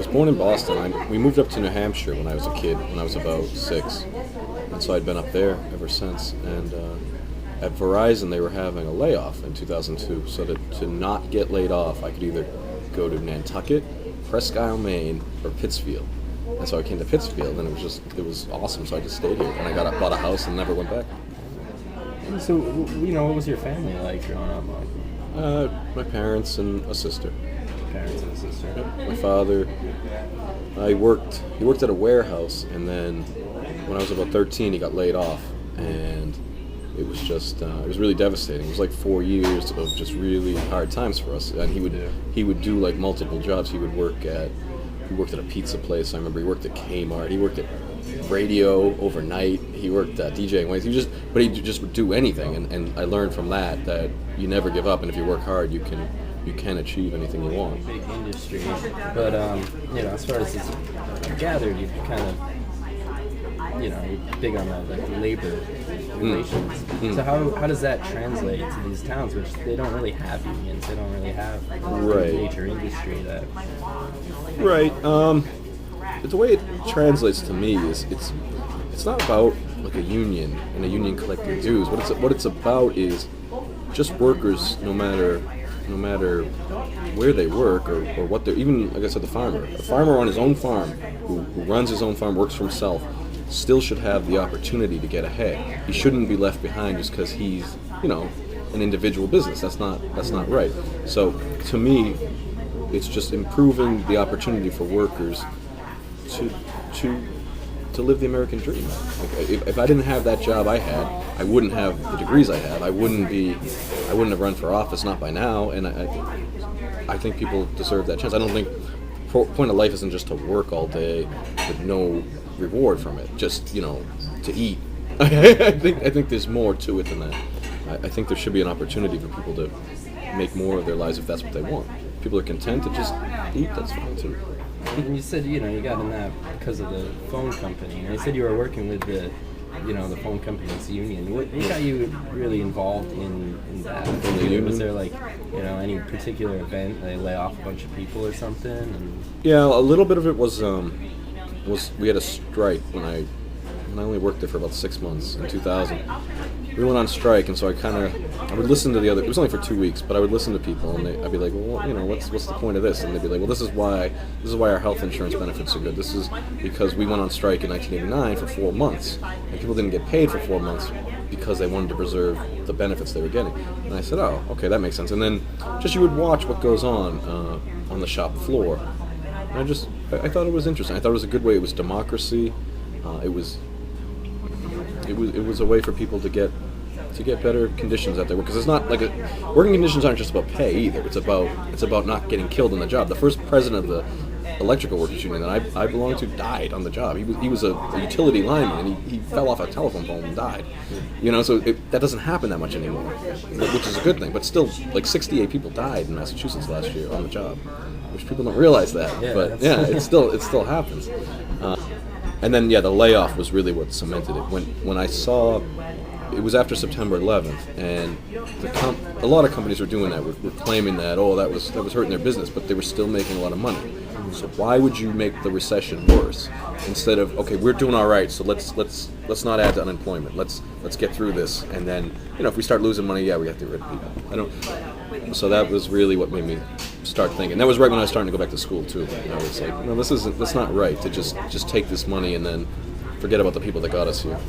was born in Boston. We moved up to New Hampshire when I was a kid, when I was about 6. And so I'd been up there ever since. And at Verizon, they were having a layoff in 2002. So to not get laid off, I could either go to Nantucket, Presque Isle, Maine, or Pittsfield. And so I came to Pittsfield, and it was awesome. So I just stayed here, and bought a house and never went back. So, what was your family like growing up? My parents and a sister. Parents and a sister. Yep. My father, he worked at a warehouse, and then when I was about 13, he got laid off, and it was it was really devastating. It was like 4 years of just really hard times for us, and he would do like multiple jobs. He worked at a pizza place. I remember he worked at Kmart. He worked at radio overnight. He worked at DJing ways. But he just would do anything, and I learned from that you never give up, and if you work hard, you can achieve anything you want. Big industry, but as far as I gathered, you kind of you're big on that, like labor relations. So how does that translate to these towns, which they don't really have unions, they don't really have right. major industry that. Right. The way it translates to me is it's not about like a union and a union collecting dues. What it's about is just workers, no matter where they work or what they're, even like I said, a farmer on his own farm who runs his own farm, works for himself, still should have the opportunity to get ahead. He shouldn't be left behind just because he's an individual business. That's not right. So to me, it's just improving the opportunity for workers to live the American dream. Like if I didn't have that job I had, I wouldn't have the degrees I have. I wouldn't have run for office, not by now. And I think people deserve that chance. I don't think point of life isn't just to work all day with no reward from it, just to eat. I think there's more to it than that. I think there should be an opportunity for people to make more of their lives if that's what they want. If people are content to just eat, that's fine too. And you said you got in that because of the phone company, and you said you were working with the phone company's union. What got you really involved in that? In the union? Was there any particular event they lay off a bunch of people or something? And yeah, a little bit of it was we had a strike when I only worked there for about 6 months in 2000. We went on strike, and so I would listen to the other. It was only for 2 weeks, but I would listen to people, and I'd be like, well, what's the point of this? And they'd be like, well, this is why our health insurance benefits are good. This is because we went on strike in 1989 for 4 months, and people didn't get paid for 4 months because they wanted to preserve the benefits they were getting. And I said, oh, okay, that makes sense. And then you would watch what goes on the shop floor. And I thought it was interesting. I thought it was a good way. It was democracy. It was a way for people to get better conditions out there, because it's not like working conditions aren't just about pay either. It's about not getting killed on the job. The first president of the electrical workers union that I belonged to died on the job. He was a utility lineman, and he fell off a telephone pole and died. So that doesn't happen that much anymore, which is a good thing. But still, like 68 people died in Massachusetts last year on the job, which people don't realize that. Yeah, but yeah, it still happens. And then the layoff was really what cemented it. When I saw, it was after September 11th, and a lot of companies were doing that. Were claiming that that was hurting their business, but they were still making a lot of money. So why would you make the recession worse instead of, okay, we're doing all right, so let's not add to unemployment. Let's get through this, and then if we start losing money, we have to get rid of people. So that was really what made me start thinking. That was right when I was starting to go back to school too. It's like, no, that's not right to just take this money and then forget about the people that got us here.